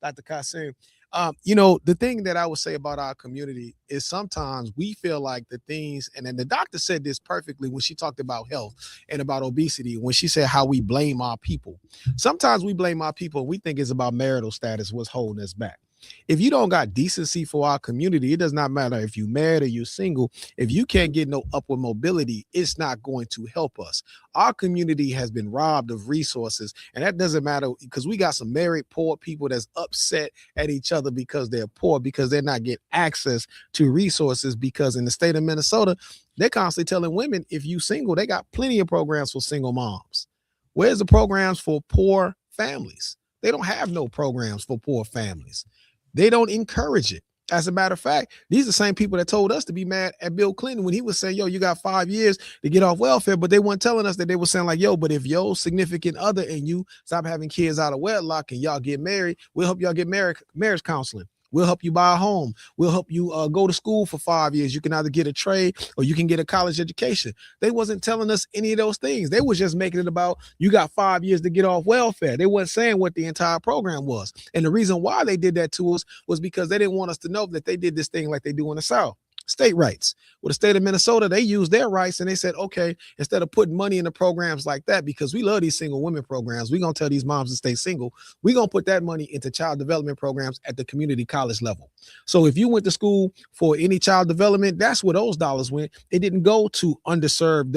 Dr. Kasim. The thing that I would say about our community is sometimes we feel like the things, and then the doctor said this perfectly when she talked about health and about obesity, when she said how we blame our people. Sometimes we blame our people. We think it's about marital status, what's holding us back. If you don't got decency for our community, it does not matter if you married or you're single. If you can't get no upward mobility, it's not going to help us. Our community has been robbed of resources, and that doesn't matter because we got some married poor people that's upset at each other because they're poor, because they're not getting access to resources. Because in the state of Minnesota, they're constantly telling women, if you single, they got plenty of programs for single moms. Where's the programs for poor families? They don't have no programs for poor families. They don't encourage it. As a matter of fact, these are the same people that told us to be mad at Bill Clinton when he was saying, yo, you got 5 years to get off welfare, but they weren't telling us that. They were saying like, yo, but if your significant other and you stop having kids out of wedlock and y'all get married, we'll help y'all get marriage counseling. We'll help you buy a home. We'll help you go to school for 5 years. You can either get a trade or you can get a college education. They wasn't telling us any of those things. They was just making it about you got 5 years to get off welfare. They wasn't saying what the entire program was. And the reason why they did that to us was because they didn't want us to know that they did this thing like they do in the South. State rights. Well, the state of Minnesota, they used their rights and they said, okay, instead of putting money into programs like that, because we love these single women programs, we're going to tell these moms to stay single. We're going to put that money into child development programs at the community college level. So if you went to school for any child development, that's where those dollars went. It didn't go to underserved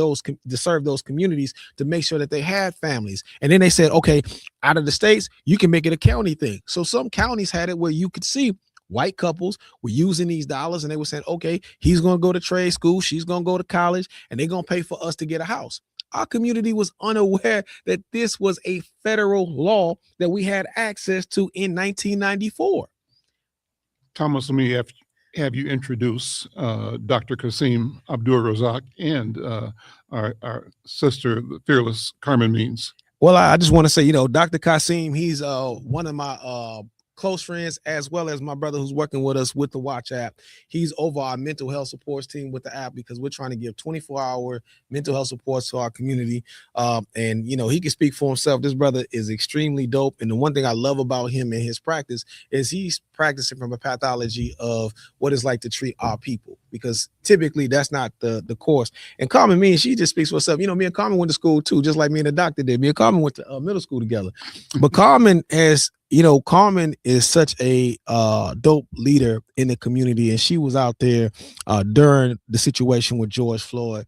to serve those communities to make sure that they had families. And then they said, okay, out of the states, you can make it a county thing. So some counties had it where you could see white couples were using these dollars and they were saying, okay, he's going to go to trade school, she's going to go to college, and they're going to pay for us to get a house. Our community was unaware that this was a federal law that we had access to in 1994. Thomas, let me have you introduce Dr. Kasim Abdur-Razak and our sister, the fearless Carmen Means. Well, I just want to say, Dr. Kasim, he's one of my close friends, as well as my brother who's working with us with the Watch app. He's over our mental health supports team with the app because we're trying to give 24-hour mental health supports to our community. And he can speak for himself. This brother is extremely dope. And the one thing I love about him and his practice is he's practicing from a pathology of what it's like to treat our people, because typically that's not the course. And Carmen Means, she just speaks for herself. Me and Carmen went to school too, just like me and the doctor did. Me and Carmen went to middle school together. But Carmen has, Carmen is such a dope leader in the community, and she was out there during the situation with George Floyd.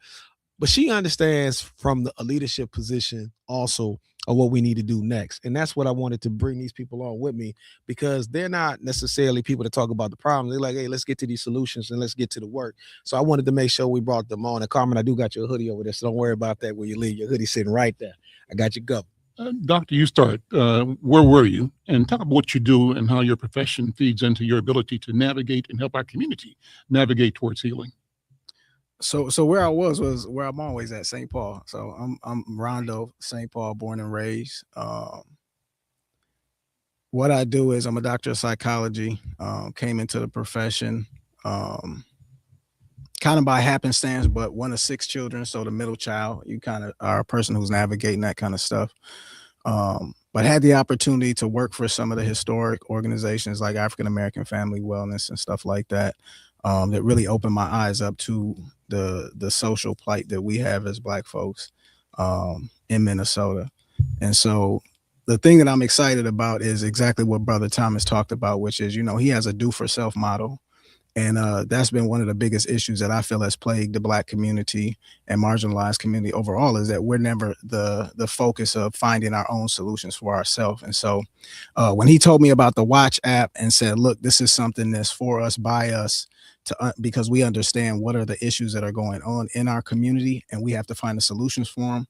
but she understands from a leadership position also of what we need to do next. And that's what I wanted to bring these people on with me, because they're not necessarily people to talk about the problem. They're like, hey, let's get to these solutions and let's get to the work. So I wanted to make sure we brought them on. And Carmen, I do got your hoodie over there, so don't worry about that when you leave. Your hoodie sitting right there. I got you covered. Doctor, you start. Where were you? And talk about what you do and how your profession feeds into your ability to navigate and help our community navigate towards healing. So where I was where I'm always at, St. Paul. So I'm Rondo, St. Paul, born and raised. What I do is I'm a doctor of psychology. Came into the profession kind of by happenstance, but one of 6 children, so the middle child. You kind of are a person who's navigating that kind of stuff. But had the opportunity to work for some of the historic organizations like African American Family Wellness and stuff like that. That really opened my eyes up to the social plight that we have as Black folks in Minnesota. And so the thing that I'm excited about is exactly what Brother Thomas talked about, which is, you know, he has a do for self model. And that's been one of the biggest issues that I feel has plagued the Black community and marginalized community overall, is that we're never the focus of finding our own solutions for ourselves. And so when he told me about the Watch app and said, look, this is something that's for us, by us, because we understand what are the issues that are going on in our community, and we have to find the solutions for them,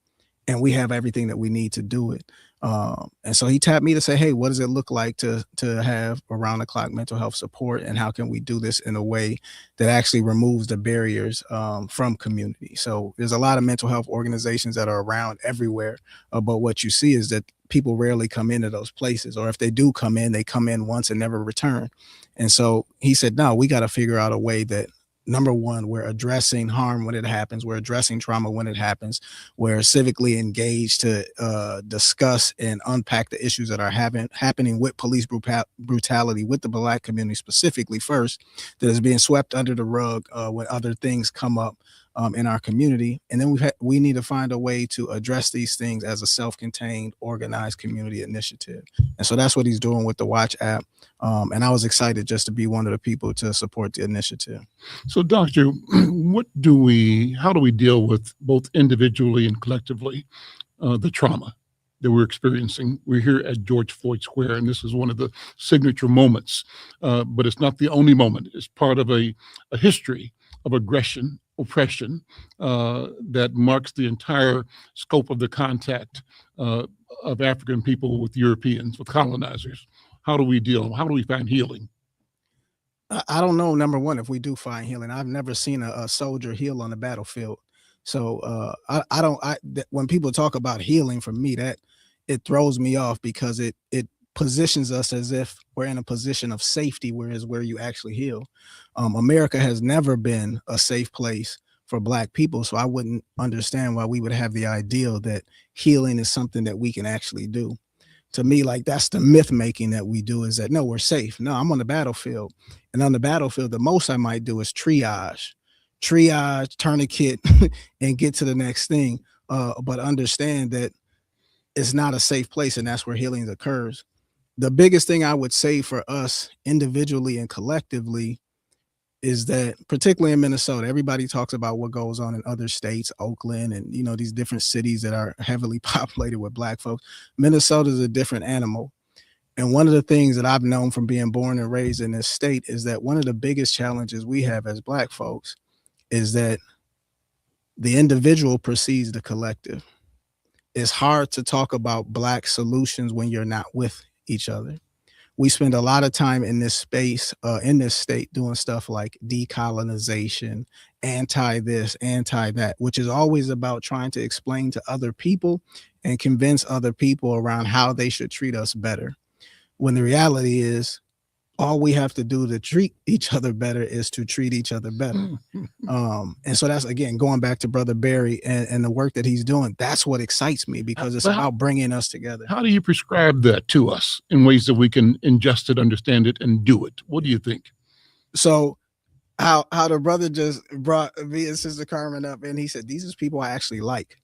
and we have everything that we need to do it. And so he tapped me to say, hey, what does it look like to have around the clock mental health support, and how can we do this in a way that actually removes the barriers from community? So there's a lot of mental health organizations that are around everywhere, but what you see is that people rarely come into those places, or if they do come in, they come in once and never return. And so he said, no, we got to figure out a way that, number one, we're addressing harm when it happens. We're addressing trauma when it happens. We're civically engaged to discuss and unpack the issues that are happening with police brutality with the Black community specifically first, that is being swept under the rug when other things come up in our community. And then we need to find a way to address these things as a self-contained, organized community initiative. And so that's what he's doing with the Watch app. And I was excited just to be one of the people to support the initiative. So, Doctor, how do we deal with both individually and collectively the trauma that we're experiencing? We're here at George Floyd Square, and this is one of the signature moments, but it's not the only moment. It's part of a history of aggression, oppression that marks the entire scope of the contact of African people with Europeans, with colonizers. How do we deal? How do we find healing? I don't know, number one, if we do find healing. I've never seen a soldier heal on the battlefield. So when people talk about healing, for me, that it throws me off, because it positions us as if we're in a position of safety, whereas where you actually heal. America has never been a safe place for Black people. So I wouldn't understand why we would have the ideal that healing is something that we can actually do. To me, like, that's the myth making that we do, is that, no, we're safe. No, I'm on the battlefield. And on the battlefield, the most I might do is triage, tourniquet, and get to the next thing. But understand that it's not a safe place, and that's where healing occurs. The biggest thing I would say for us individually and collectively is that, particularly in Minnesota, everybody talks about what goes on in other states, Oakland, and, you know, these different cities that are heavily populated with Black folks. Minnesota is a different animal. And one of the things that I've known from being born and raised in this state is that one of the biggest challenges we have as Black folks is that the individual precedes the collective. It's hard to talk about Black solutions when you're not with each other. We spend a lot of time in this space, in this state, doing stuff like decolonization, anti this, anti that, which is always about trying to explain to other people and convince other people around how they should treat us better. When the reality is, all we have to do to treat each other better is to treat each other better. And so that's, again, going back to Brother Barry and the work that he's doing. That's what excites me, because it's about bringing us together. How do you prescribe that to us in ways that we can ingest it, understand it, and do it? What do you think? So how the brother just brought me and Sister Carmen up, and he said, these are people I actually like.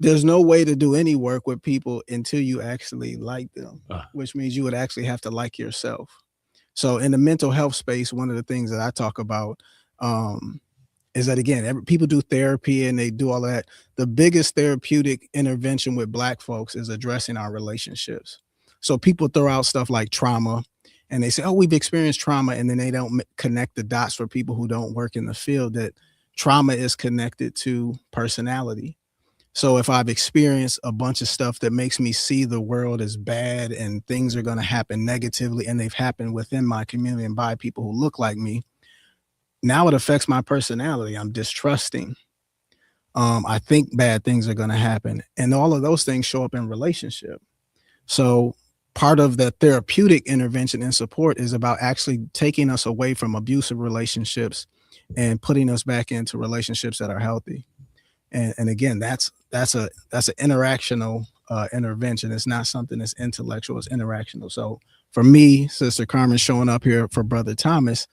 There's no way to do any work with people until you actually like them, which means you would actually have to like yourself. So in the mental health space, one of the things that I talk about is that again, people do therapy and they do all that. The biggest therapeutic intervention with Black folks is addressing our relationships. So people throw out stuff like trauma and they say, oh, we've experienced trauma. And then they don't connect the dots for people who don't work in the field that trauma is connected to personality. So if I've experienced a bunch of stuff that makes me see the world as bad and things are going to happen negatively, and they've happened within my community and by people who look like me, now it affects my personality. I'm distrusting. I think bad things are going to happen. And all of those things show up in relationship. So part of the therapeutic intervention and support is about actually taking us away from abusive relationships and putting us back into relationships that are healthy. And again, that's an interactional intervention. It's not something that's intellectual, it's interactional. So for me, Sister Carmen showing up here for Brother Thomas,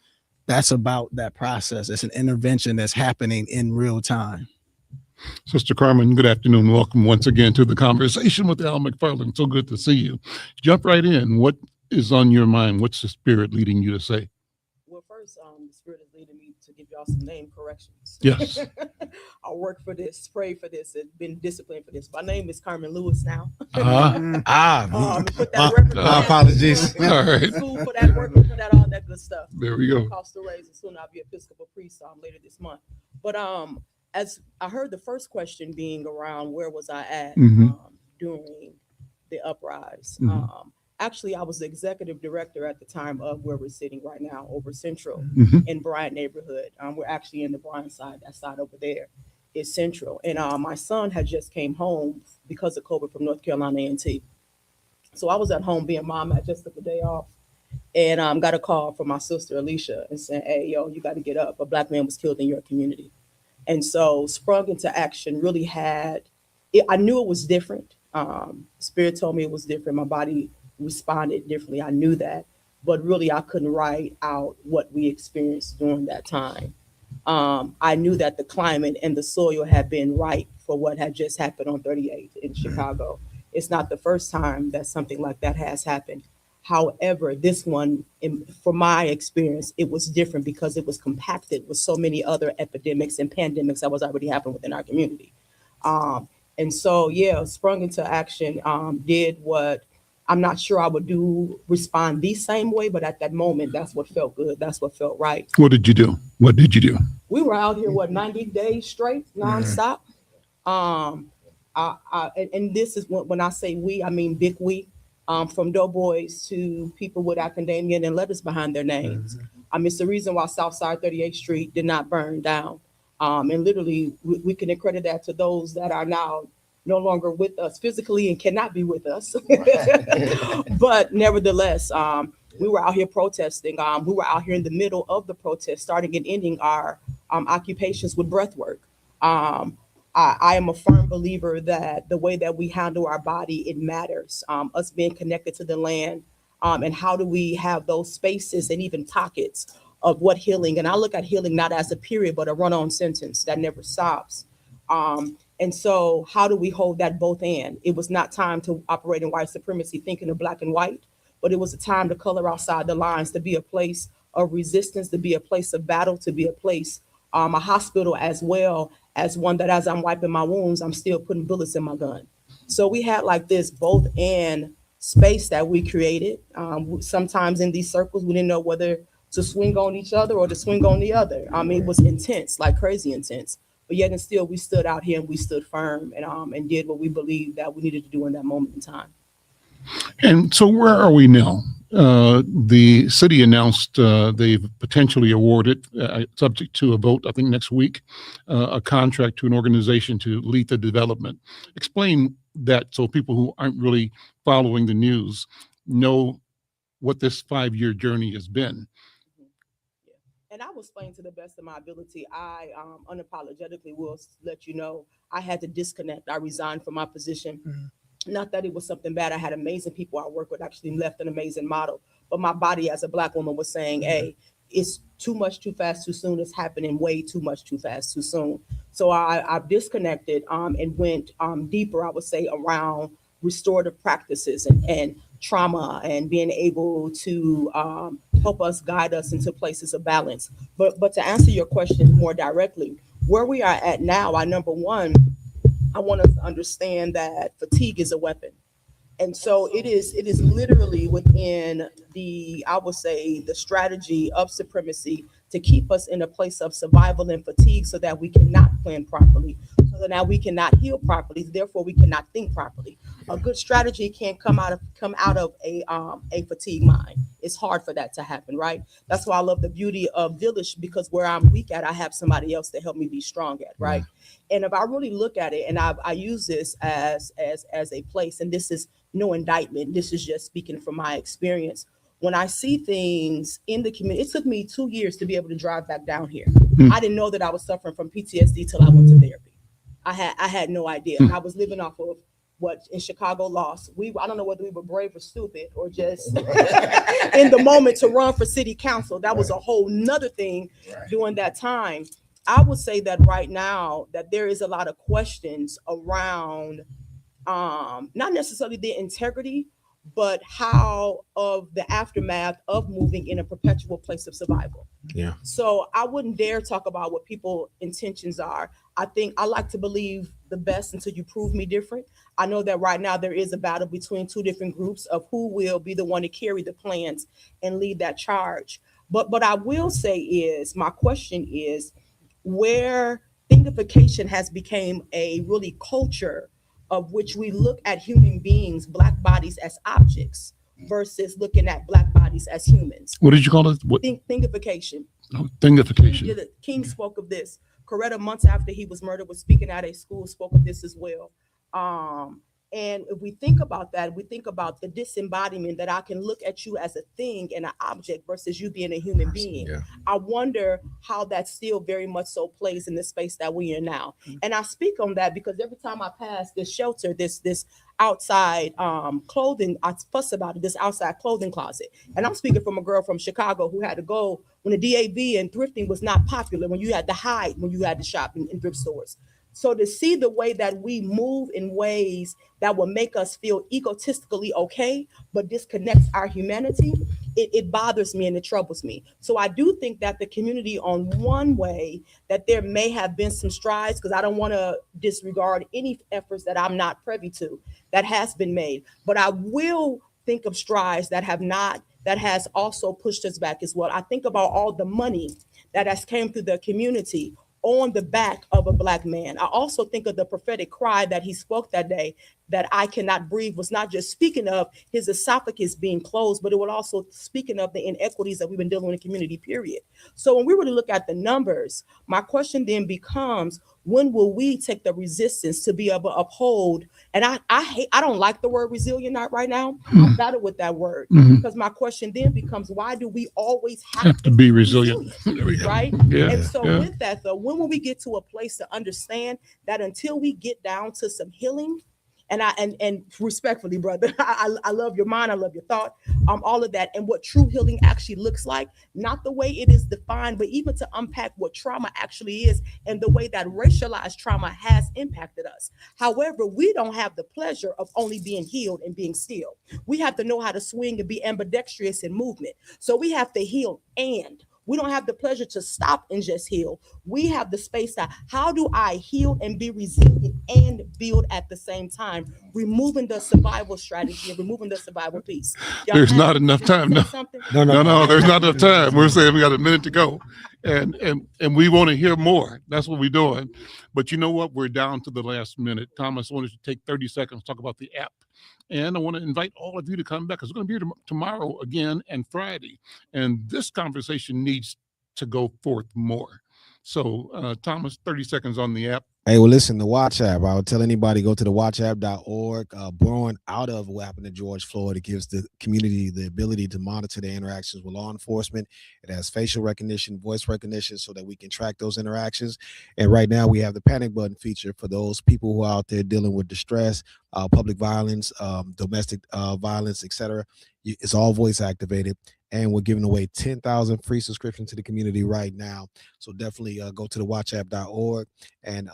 that's about that process. It's an intervention that's happening in real time. Sister Carmen, good afternoon. Welcome once again to the conversation with Al McFarland. So good to see you. Jump right in. What is on your mind? What's the Spirit leading you to say? Well, first, the Spirit is leading me to give y'all some name corrections. Yes. I worked for this, prayed for this, and been disciplined for this. My name is Carmen Lewis now. Put that my apologies. All right. School for that, work for that, all that good stuff. There we go. Cost to raise, and soon I'll be Episcopal priest later this month. But as I heard the first question being around where was I at during the uprise. Actually, I was the executive director at the time of where we're sitting right now over Central in Bryant neighborhood. We're actually in the Bryant side, that side over there is Central. And my son had just came home because of COVID from North Carolina A&T. So I was at home being mom. I just took a day off and got a call from my sister, Alicia, and saying, hey, yo, you got to get up. A Black man was killed in your community. And so sprung into action, really I knew it was different. Spirit told me it was different. My body responded differently. I knew that, but really I couldn't write out what we experienced during that time. I knew that the climate and the soil had been right for what had just happened on 38th in Chicago. It's not the first time that something like that has happened. However, this one, from my experience, it was different because it was compacted with so many other epidemics and pandemics that was already happening within our community. And so, yeah, sprung into action, did what I'm not sure I would respond the same way, but at that moment, that's what felt good. That's what felt right. What did you do? What did you do? We were out here, 90 days straight, nonstop. And this is when I say we, I mean big we. From doughboys to people with academia and letters behind their names. It's the reason why Southside 38th Street did not burn down. And literally, we can accredit that to those that are now no longer with us physically and cannot be with us. But nevertheless, we were out here protesting. We were out here in the middle of the protest, starting and ending our occupations with breath work. I am a firm believer that the way that we handle our body, it matters. Us being connected to the land, and how do we have those spaces and even pockets of what healing, and I look at healing not as a period, but a run-on sentence that never stops. And so how do we hold that both in? It was not time to operate in white supremacy, thinking of black and white, but it was a time to color outside the lines, to be a place of resistance, to be a place of battle, to be a place, a hospital as well as one that as I'm wiping my wounds, I'm still putting bullets in my gun. So we had like this both and space that we created. Sometimes in these circles, we didn't know whether to swing on each other or to swing on the other. It was intense, like crazy intense. But yet and still, we stood out here and we stood firm and did what we believed that we needed to do in that moment in time. And so where are we now? The city announced they've potentially awarded, subject to a vote, I think next week, a contract to an organization to lead the development. Explain that so people who aren't really following the news know what this 5-year journey has been. And I will explain to the best of my ability. I unapologetically will let you know I had to disconnect. I resigned from my position. Not that it was something bad. I had amazing people I work with, actually left an amazing model. But my body as a Black woman was saying, hey, it's too much, too fast, too soon. It's happening way too much, too fast, too soon. So I disconnected and went deeper, I would say, around restorative practices and trauma and being able to help us guide us into places of balance. But to answer your question more directly, where we are at now, number one, I want us to understand that fatigue is a weapon. And so it is literally within the, I would say, the strategy of supremacy to keep us in a place of survival and fatigue so that we cannot plan properly, so that now we cannot heal properly, therefore we cannot think properly. A good strategy can't come out of a fatigue mind. It's hard for that to happen, right? That's why I love the beauty of Village, because where I'm weak at, I have somebody else to help me be strong at, right? And if I really look at it, and I use this as a place, and this is no indictment, this is just speaking from my experience. When I see things in the community, it took me 2 years to be able to drive back down here. I didn't know that I was suffering from PTSD till I went to therapy. I had no idea. I was living off of what in Chicago lost. I don't know whether we were brave or stupid or just in the moment to run for city council. That was a whole nother thing during that time. I would say that right now that there is a lot of questions around not necessarily the integrity, but how of the aftermath of moving in a perpetual place of survival. Yeah. So I wouldn't dare talk about what people's intentions are. I think I like to believe the best until you prove me different. I know that right now there is a battle between two different groups of who will be the one to carry the plans and lead that charge. But I will say is, my question is, where thinkification has become a really culture of which we look at human beings, Black bodies, as objects versus looking at Black bodies as humans. What did you call it? What? Thinkification. Oh, thinkification. King spoke of this. Coretta, months after he was murdered, was speaking at a school, spoke of this as well. And if we think about that, we think about the disembodiment that I can look at you as a thing and an object versus you being a human being. Yeah. I wonder how that still very much so plays in the space that we are now. And I speak on that because every time I pass this shelter, this outside clothing, I fuss about it, this outside clothing closet. And I'm speaking from a girl from Chicago who had to go when the DAV and thrifting was not popular, when you had to hide, when you had to shop in thrift stores. So to see the way that we move in ways that will make us feel egotistically okay, but disconnects our humanity, it bothers me and it troubles me. So I do think that the community, on one way, that there may have been some strides, because I don't want to disregard any efforts that I'm not privy to that has been made. But I will think of strides that has also pushed us back as well. I think about all the money that has came through the community on the back of a Black man. I also think of the prophetic cry that he spoke that day, that I cannot breathe, was not just speaking of his esophagus being closed, but it was also speaking of the inequities that we've been dealing with in the community, period. So when we were to look at the numbers, my question then becomes, when will we take the resistance to be able to uphold? And I don't like the word resilient right now. I'm better with that word, because my question then becomes, why do we always have to be resilient? Right? Yeah. And so with that though, when will we get to a place to understand that until we get down to some healing, and respectfully, brother, I love your mind, I love your thought, all of that, and what true healing actually looks like, not the way it is defined, but even to unpack what trauma actually is and the way that racialized trauma has impacted us. However, we don't have the pleasure of only being healed and being still. We have to know how to swing and be ambidextrous in movement. So we have to heal, and we don't have the pleasure to stop and just heal. We have the space that, how do I heal and be resilient and build at the same time, removing the survival strategy and removing the survival piece. There's not enough time. No, there's not enough time. We're saying we got a minute to go, and we want to hear more. That's what we're doing. But you know what? We're down to the last minute. Thomas, I wanted to take 30 seconds to talk about the app. And I want to invite all of you to come back, because we're going to be here tomorrow again and Friday. And this conversation needs to go forth more. So, Thomas, 30 seconds on the app. Hey, well, listen, the Watch app. I would tell anybody, go to the watchapp.org. Born out of what happened to George Floyd, it gives the community the ability to monitor their interactions with law enforcement. It has facial recognition, voice recognition, so that we can track those interactions. And right now we have the panic button feature for those people who are out there dealing with distress, public violence, domestic violence, etc. It's all voice activated, and we're giving away 10,000 free subscriptions to the community right now. So definitely go to the watchapp.org and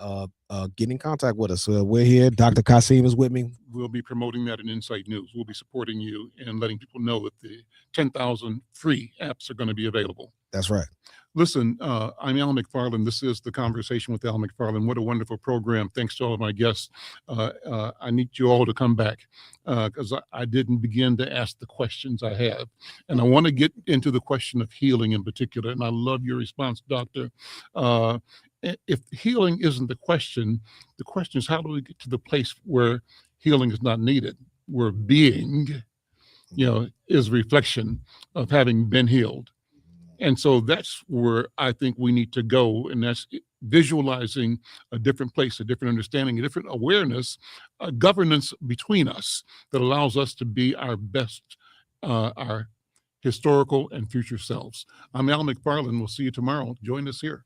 get in contact with us. We're here. Dr. Kasim is with me. We'll be promoting that in Insight News. We'll be supporting you and letting people know that the 10,000 free apps are going to be available. That's right. Listen, I'm Al McFarland. This is The Conversation with Al McFarland. What a wonderful program. Thanks to all of my guests. I need you all to come back because I didn't begin to ask the questions I have. And I want to get into the question of healing in particular. And I love your response, Doctor. If healing isn't the question is how do we get to the place where healing is not needed, where being, is a reflection of having been healed. And so that's where I think we need to go. And that's visualizing a different place, a different understanding, a different awareness, a governance between us that allows us to be our best, our historical and future selves. I'm Al McFarland. We'll see you tomorrow. Join us here.